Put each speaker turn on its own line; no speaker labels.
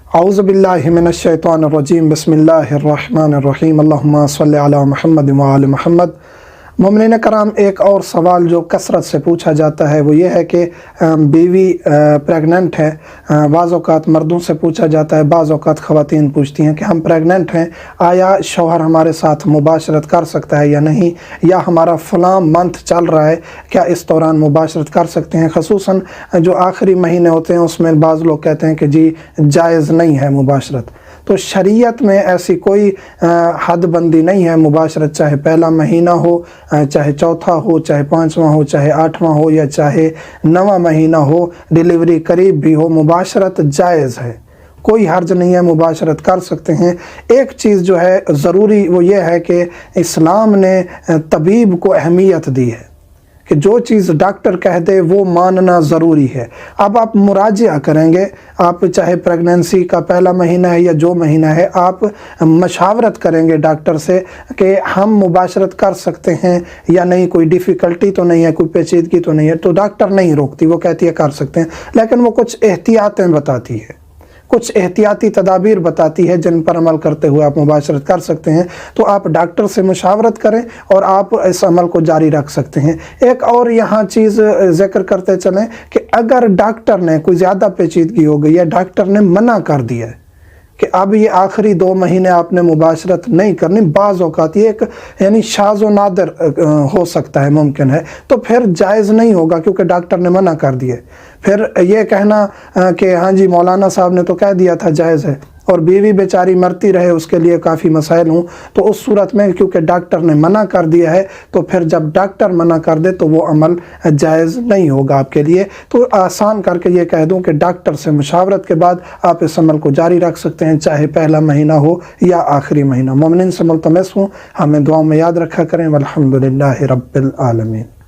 اعوذ باللہ من الشیطان الرجیم بسم اللہ الرحمن الرحیم اللہم صلی علی محمد وآل محمد۔ مومنین کرام، ایک اور سوال جو کثرت سے پوچھا جاتا ہے وہ یہ ہے کہ بیوی پریگننٹ ہے۔ بعض اوقات مردوں سے پوچھا جاتا ہے، بعض اوقات خواتین پوچھتی ہیں کہ ہم پریگننٹ ہیں، آیا شوہر ہمارے ساتھ مباشرت کر سکتا ہے یا نہیں، یا ہمارا فلاں منتھ چل رہا ہے کیا اس دوران مباشرت کر سکتے ہیں۔ خصوصاً جو آخری مہینے ہوتے ہیں اس میں بعض لوگ کہتے ہیں کہ جی جائز نہیں ہے مباشرت۔ تو شریعت میں ایسی کوئی حد بندی نہیں ہے، مباشرت چاہے پہلا مہینہ ہو، چاہے چوتھا ہو، چاہے پانچواں ہو، چاہے آٹھواں ہو، یا چاہے نواں مہینہ ہو، ڈیلیوری قریب بھی ہو، مباشرت جائز ہے، کوئی حرج نہیں ہے، مباشرت کر سکتے ہیں۔ ایک چیز جو ہے ضروری وہ یہ ہے کہ اسلام نے طبیب کو اہمیت دی ہے کہ جو چیز ڈاکٹر کہہ دے وہ ماننا ضروری ہے۔ اب آپ مراجعہ کریں گے، آپ چاہے پریگننسی کا پہلا مہینہ ہے یا جو مہینہ ہے، آپ مشاورت کریں گے ڈاکٹر سے کہ ہم مباشرت کر سکتے ہیں یا نہیں، کوئی ڈیفیکلٹی تو نہیں ہے، کوئی پیچیدگی تو نہیں ہے، تو ڈاکٹر نہیں روکتی، وہ کہتی ہے کر سکتے ہیں، لیکن وہ کچھ احتیاطیں بتاتی ہے، کچھ احتیاطی تدابیر بتاتی ہے جن پر عمل کرتے ہوئے آپ مباشرت کر سکتے ہیں۔ تو آپ ڈاکٹر سے مشاورت کریں اور آپ اس عمل کو جاری رکھ سکتے ہیں۔ ایک اور یہاں چیز ذکر کرتے چلیں کہ اگر ڈاکٹر نے کوئی زیادہ پیچیدگی ہو گئی ہے، ڈاکٹر نے منع کر دیا ہے کہ اب یہ آخری 2 مہینے آپ نے مباشرت نہیں کرنی، بعض اوقات یہ ایک یعنی شاذ و نادر ہو سکتا ہے، ممکن ہے، تو پھر جائز نہیں ہوگا کیونکہ ڈاکٹر نے منع کر دیا۔ پھر یہ کہنا کہ ہاں جی مولانا صاحب نے تو کہہ دیا تھا جائز ہے، اور بیوی بیچاری مرتی رہے، اس کے لیے کافی مسائل ہوں، تو اس صورت میں کیونکہ ڈاکٹر نے منع کر دیا ہے تو پھر جب ڈاکٹر منع کر دے تو وہ عمل جائز نہیں ہوگا آپ کے لیے۔ تو آسان کر کے یہ کہہ دوں کہ ڈاکٹر سے مشاورت کے بعد آپ اس عمل کو جاری رکھ سکتے ہیں، چاہے پہلا مہینہ ہو یا آخری مہینہ۔ مومنین سے ملتمس ہوں ہمیں دعاؤں میں یاد رکھا کریں۔ والحمدللہ رب العالمین۔